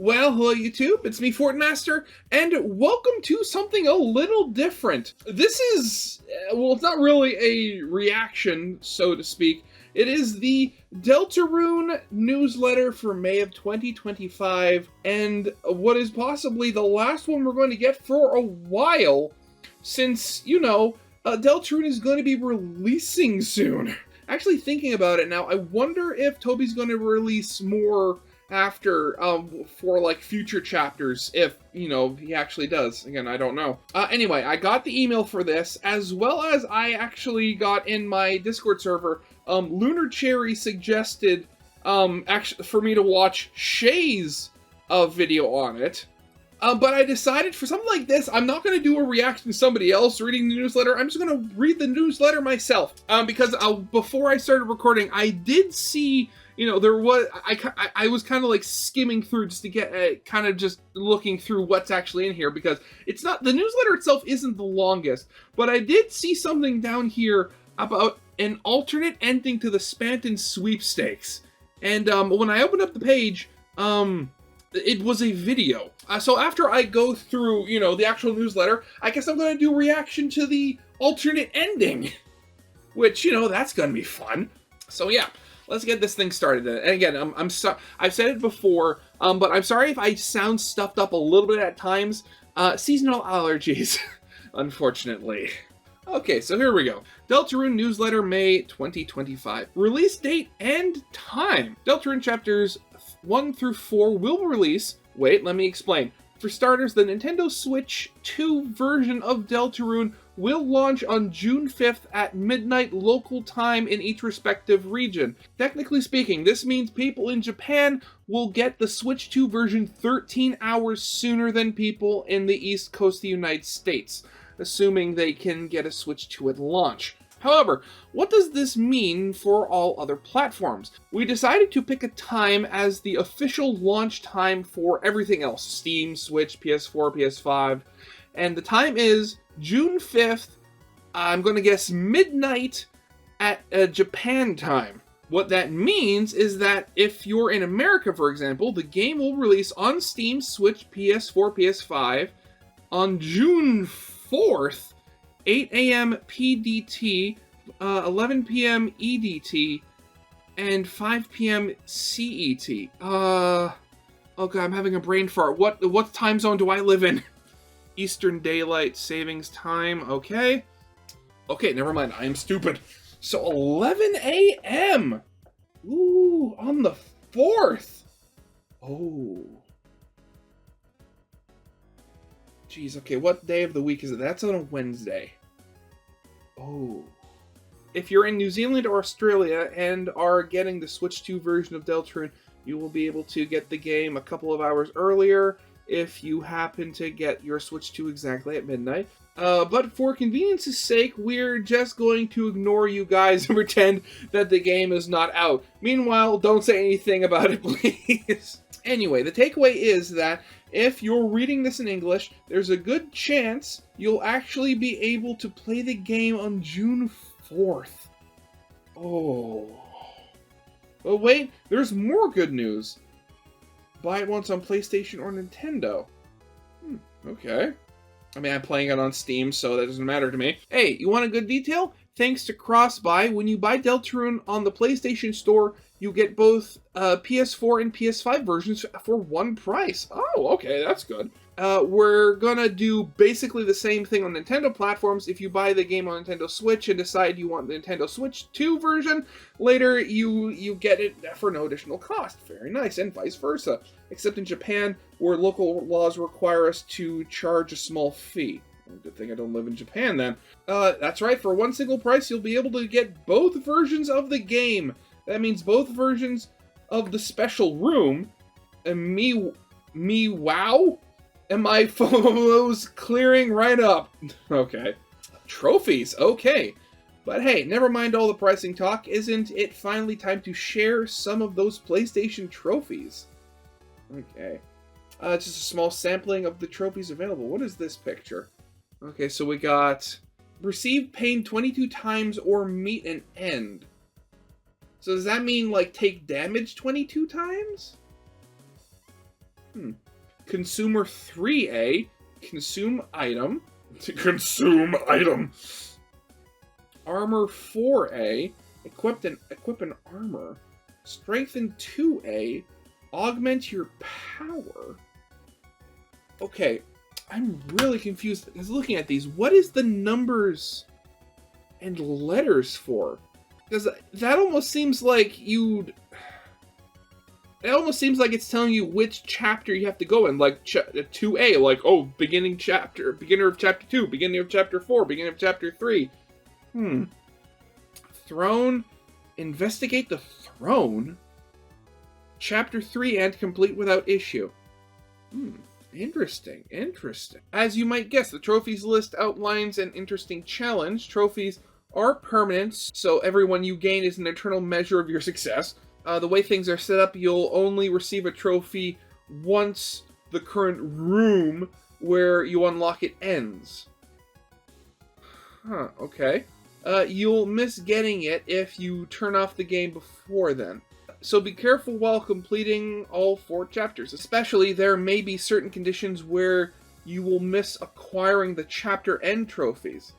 Well, hello YouTube, it's me, Fortmaster, and welcome to something a little different. This is, well, it's not really a reaction, so to speak. It is the Deltarune Newsletter for May of 2025, and what is possibly the last one we're going to get for a while, since, Deltarune is going to be releasing soon. Actually thinking about it now, I wonder if Toby's going to release more after, for like future chapters, if, he actually does. Again, I don't know. Anyway, I got the email for this, as well as I actually got in my Discord server, Lunar Cherry suggested, actually, for me to watch Shay's, video on it. But I decided for something like this, I'm not going to do a reaction to somebody else reading the newsletter. I'm just going to read the newsletter myself. Because before I started recording, I did see, there was, I was kind of like skimming through just to get, kind of just looking through what's actually in here. Because it's not, the newsletter itself isn't the longest. But I did see something down here about an alternate ending to the SPAMTON Sweepstakes. And when I opened up the page, it was a video. So after I go through, the actual newsletter, I guess I'm going to do a reaction to the alternate ending. Which, that's going to be fun. So yeah, let's get this thing started. And again, I'm sorry, I've said it before, but I'm sorry if I sound stuffed up a little bit at times. Seasonal allergies, unfortunately. Okay, so here we go. Deltarune Newsletter, May 2025. Release date and time. Deltarune chapters 1 through 4 will release. Wait, let me explain. For starters, the Nintendo Switch 2 version of Deltarune will launch on June 5th at midnight local time in each respective region. Technically speaking, this means people in Japan will get the Switch 2 version 13 hours sooner than people in the East Coast of the United States, assuming they can get a Switch 2 at launch. However, what does this mean for all other platforms? We decided to pick a time as the official launch time for everything else. Steam, Switch, PS4, PS5. And the time is June 5th, I'm going to guess midnight at Japan time. What that means is that if you're in America, for example, the game will release on Steam, Switch, PS4, PS5 on June 4th, 8 a.m. PDT, 11 p.m. EDT, and 5 p.m. CET. Oh god, I'm having a brain fart. What time zone do I live in? Eastern Daylight Savings Time, okay. Okay, never mind, I am stupid. So 11 a.m. Ooh, on the 4th. Oh. Jeez, okay, what day of the week is it? That's on a Wednesday. Oh. If you're in New Zealand or Australia and are getting the Switch 2 version of Deltarune, you will be able to get the game a couple of hours earlier if you happen to get your Switch 2 exactly at midnight. But for convenience's sake, we're just going to ignore you guys and pretend that the game is not out. Meanwhile, don't say anything about it, please. Anyway, the takeaway is that if you're reading this in English, there's a good chance you'll actually be able to play the game on June 4th. Oh. But wait, there's more good news. Buy it once on PlayStation or Nintendo. Okay. I mean, I'm playing it on Steam, so that doesn't matter to me. Hey, you want a good detail? Thanks to cross-buy, when you buy Deltarune on the PlayStation Store, you get both PS4 and PS5 versions for one price. Oh, okay, that's good. We're gonna do basically the same thing on Nintendo platforms. If you buy the game on Nintendo Switch and decide you want the Nintendo Switch 2 version, later you get it for no additional cost. Very nice, and vice versa. Except in Japan, where local laws require us to charge a small fee. Good thing I don't live in Japan then. That's right, for one single price, you'll be able to get both versions of the game. That means both versions of the special room. And me wow? And my photos clearing right up. Okay. Trophies, okay. But hey, never mind all the pricing talk. Isn't it finally time to share some of those PlayStation trophies? Okay. Just a small sampling of the trophies available. What is this picture? Okay, so we got receive pain 22 times or meet an end. So does that mean, like, take damage 22 times? Consumer 3A, consume item. Consume item. Armor 4A, equip an armor. Strengthen 2A, augment your power. Okay, I'm really confused. I was looking at these. What is the numbers and letters for? Because that almost seems like you'd... It almost seems like it's telling you which chapter you have to go in, like 2A, like, oh, beginner of chapter 2, beginning of chapter 4, beginning of chapter 3. Throne, investigate the throne. Chapter 3 and complete without issue. Interesting. As you might guess, the trophies list outlines an interesting challenge. Trophies are permanent, so everyone you gain is an eternal measure of your success. The way things are set up, you'll only receive a trophy once the current room where you unlock it ends. Okay. You'll miss getting it if you turn off the game before then. So be careful while completing all 4 chapters. Especially, there may be certain conditions where you will miss acquiring the chapter end trophies.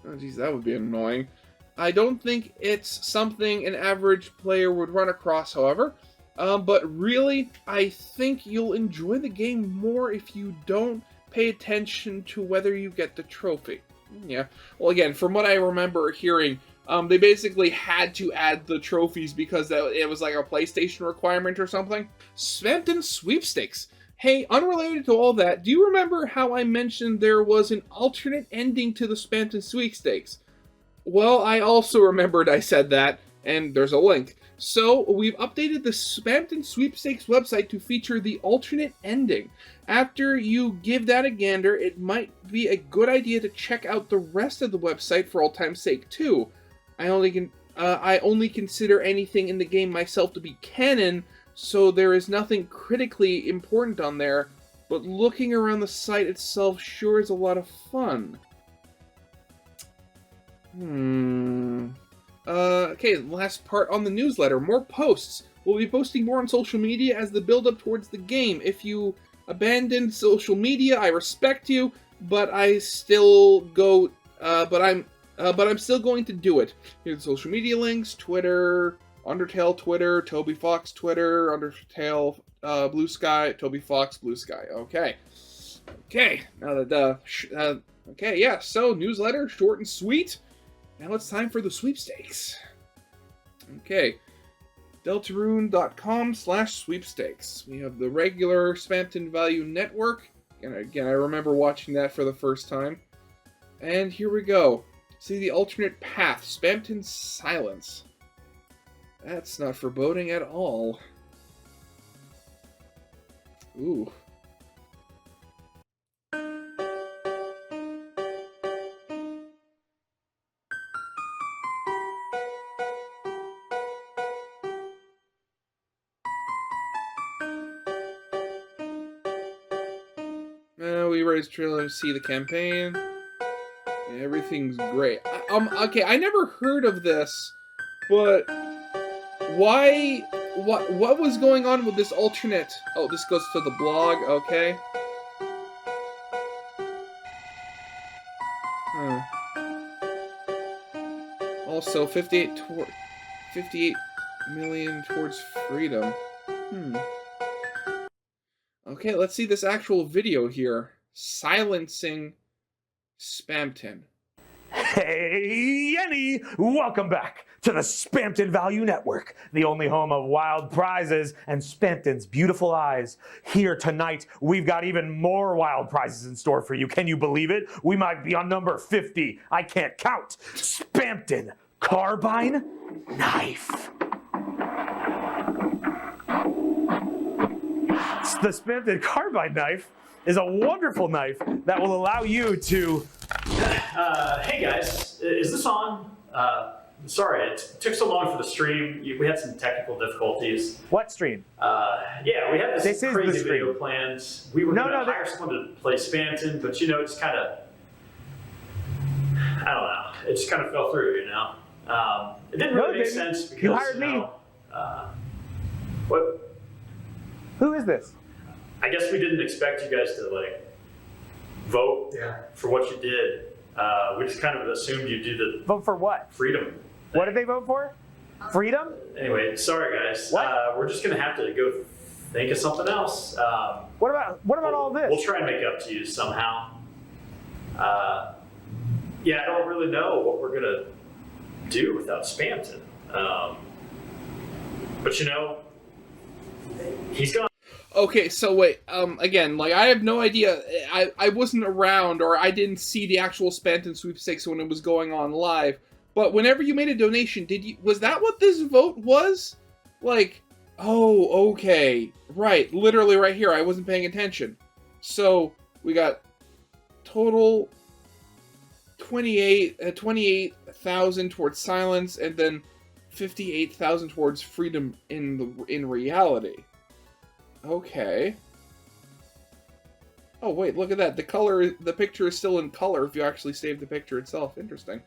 Oh geez, that would be annoying. I don't think it's something an average player would run across, however. But really, I think you'll enjoy the game more if you don't pay attention to whether you get the trophy. Yeah. Well, again, from what I remember hearing, they basically had to add the trophies because it was like a PlayStation requirement or something. SPAMTON Sweepstakes. Hey, unrelated to all that, do you remember how I mentioned there was an alternate ending to the SPAMTON Sweepstakes? Well, I also remembered I said that, and there's a link. So, we've updated the SPAMTON Sweepstakes website to feature the alternate ending. After you give that a gander, it might be a good idea to check out the rest of the website for all time's sake, too. I only consider anything in the game myself to be canon, so there is nothing critically important on there, but looking around the site itself sure is a lot of fun. Okay, last part on the newsletter. More posts. We'll be posting more on social media as the build-up towards the game. If you abandoned social media, I respect you, but I'm still going to do it. Here's the social media links: Twitter, Undertale Twitter, Toby Fox Twitter, Undertale Blue Sky, Toby Fox Blue Sky. Okay. Now that okay, yeah. So newsletter, short and sweet. Now it's time for the sweepstakes. Okay. Deltarune.com/sweepstakes. We have the regular SPAMTON Value Network. And again, I remember watching that for the first time. And here we go. See the alternate path, SPAMTON Silence. That's not foreboding at all. Ooh. We raised trailer to see the campaign. Yeah, everything's great. Okay, I never heard of this, but why? What was going on with this alternate? Oh, this goes to the blog. Okay. Also, 58 million towards freedom. Okay, let's see this actual video here. Silencing SPAMTON. Hey, Yenny! Welcome back to the SPAMTON Value Network, the only home of wild prizes and SPAMTON's beautiful eyes. Here tonight, we've got even more wild prizes in store for you. Can you believe it? We might be on number 50. I can't count. SPAMTON Carbine Knife. The SPAMTON Carbine Knife is a wonderful knife that will allow you to... Hey guys, is this on? Sorry, it took so long for the stream. We had some technical difficulties. What stream? Yeah, we had this crazy video video planned. We were going to hire someone to play SPAMTON, but you know, it's kind of... I don't know. It just kind of fell through, you know? It didn't really make sense because, you hired me. What? Who is this? I guess we didn't expect you guys to like vote for what you did. We just kind of assumed you'd do the Vote for what? freedom. What did they vote for? Freedom? Anyway, sorry guys. What? We're just gonna have to go think of something else. What about all this? We'll try and make up to you somehow. Yeah, I don't really know what we're gonna do without Spamton. But you know, he's gone. Okay, so wait, again, like, I have no idea. I wasn't around, or I didn't see the actual SPAMTON Sweepstakes when it was going on live. But whenever you made a donation, was that what this vote was? Like, oh, okay, right, literally right here. I wasn't paying attention. So we got total 28,000 towards silence, and then 58,000 towards freedom in reality. Okay. Oh wait, look at that. The picture is still in color if you actually save the picture itself. Interesting.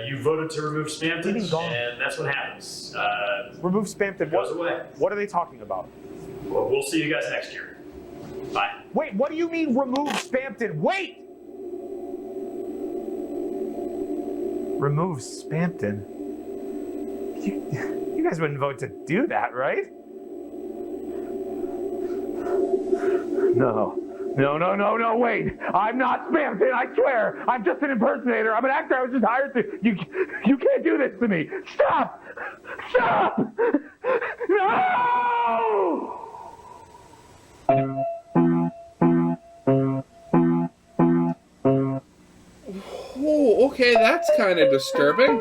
You voted to remove Spamton, and that's what happens. Remove Spamton. Goes away. What are they talking about? Well, we'll see you guys next year. Bye. Wait, what do you mean remove Spamton? Wait! Remove Spamton? You guys wouldn't vote to do that, right? No, wait. I'm not Spamton, I swear. I'm just an impersonator. I'm an actor. I was just hired to. You can't do this to me. Stop! Stop! No! Oh, okay, that's kind of disturbing.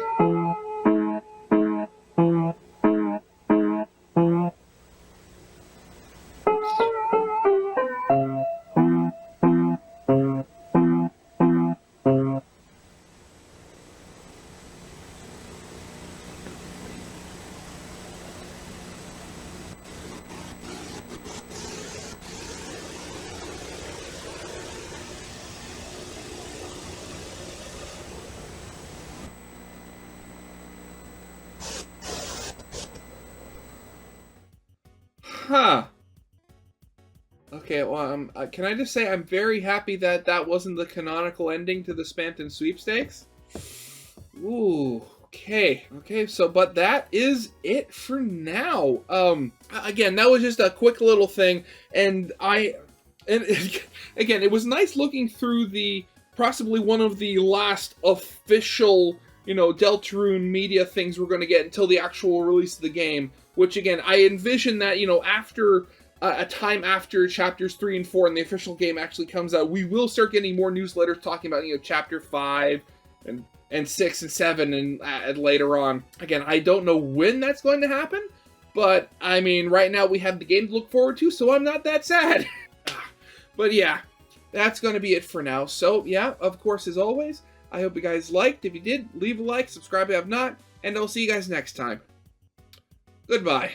Huh. Okay, well, can I just say I'm very happy that that wasn't the canonical ending to the SPAMTON Sweepstakes? Ooh, okay. Okay, so, but that is it for now. Again, that was just a quick little thing, and again, it was nice looking through possibly one of the last official, Deltarune media things we're going to get until the actual release of the game. Which, again, I envision that, after a time after chapters 3 and 4 and the official game actually comes out, we will start getting more newsletters talking about, chapter 5 and 6 and 7 and later on. Again, I don't know when that's going to happen, but, I mean, right now we have the game to look forward to, so I'm not that sad. But, yeah, that's going to be it for now. So, yeah, of course, as always, I hope you guys liked. If you did, leave a like, subscribe if you have not, and I'll see you guys next time. Goodbye.